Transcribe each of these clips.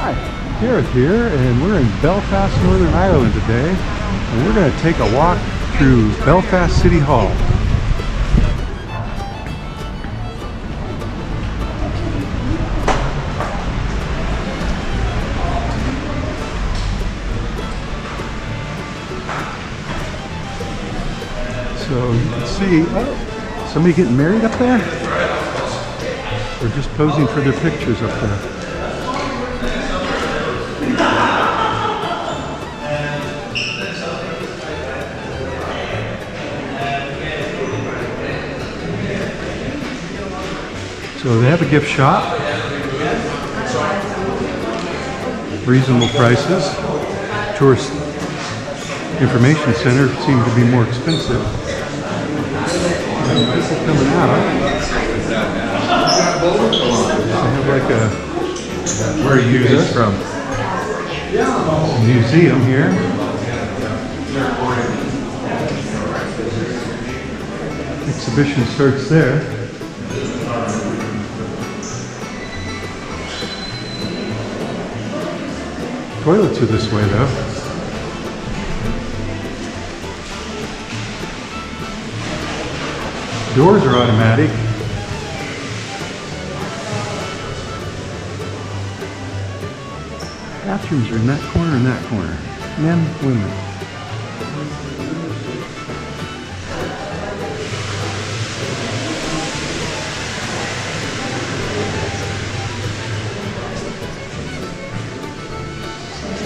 Hi, Gareth here, and we're in Belfast, Northern Ireland today, and we're going to take a walk through Belfast City Hall. So you can see, oh, somebody getting married up there? They're just posing for their pictures up there. So they have a gift shop, reasonable prices. Tourist information center seemed to be more expensive. And people coming out. They have like a, where are you guys from? A museum here. Exhibition starts there. Toilets are this way though. Doors are automatic. Bathrooms are in that corner and that corner. Men, women.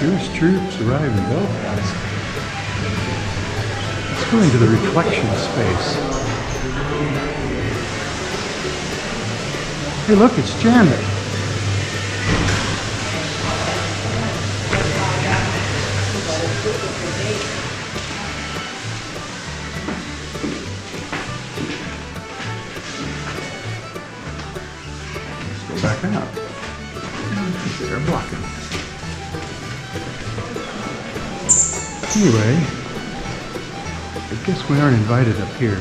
Jewish troops arrive in Belfast. Let's go into the reflection space. Hey look, it's Janet. Let's go back out. They're blocking. Anyway, I guess we aren't invited up here.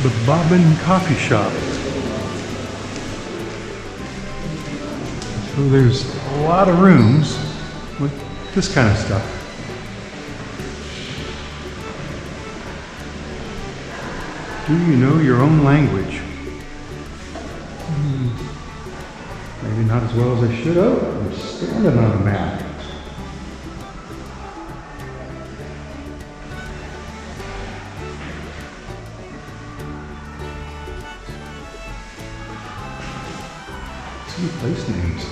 The Bobbin Coffee Shop. So there's a lot of rooms with this kind of stuff. Do you know your own language? Maybe not as well as I should have. I'm standing on a map. Some place names.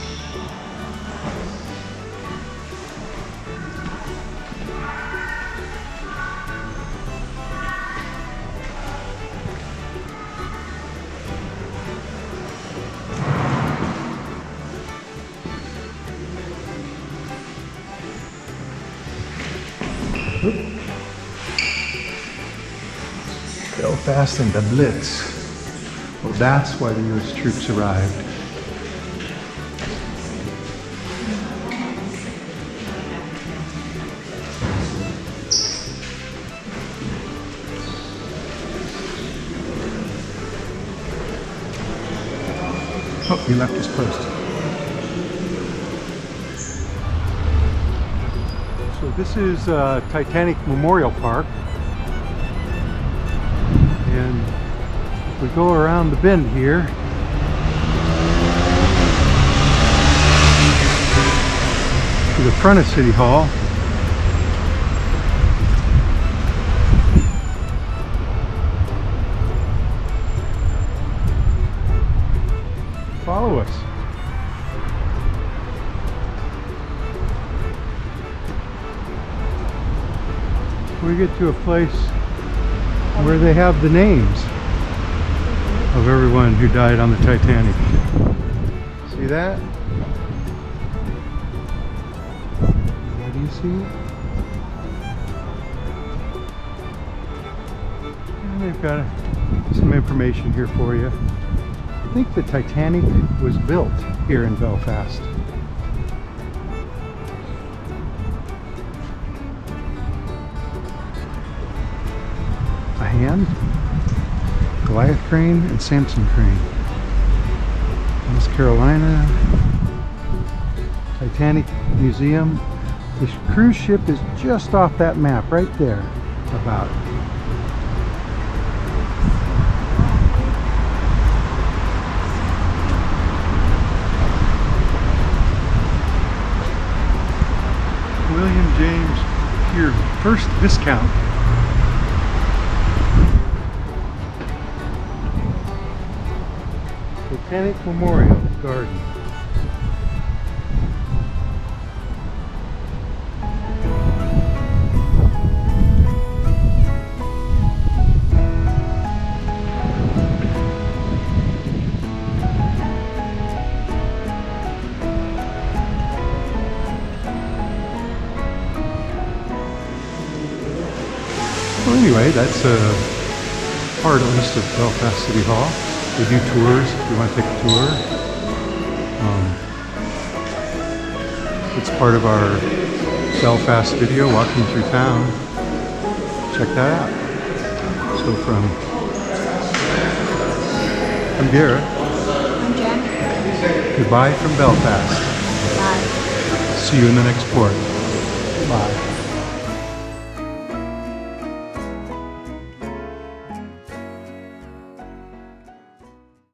Belfast and the Blitz. Well, that's why the U.S. troops arrived. Oh, he left his post. So this is Titanic Memorial Park. And we go around the bend here. To the front of City Hall. Follow us. We get to a place where they have the names of everyone who died on the Titanic. See that? Do you see it? And they've got some information here for you. I think the Titanic was built here in Belfast. land. Goliath crane and Samson crane. North Carolina. Titanic Museum. The cruise ship is just off that map right there, about. William James Pier, first Viscount. Botanic Memorial Garden. Well, anyway, that's part at least of Belfast City Hall. They do tours if you want to take a tour. It's part of our Belfast video, walking through town. Check that out. So I'm Garrett. I'm Jen. Goodbye from Belfast. Bye. See you in the next port. Bye.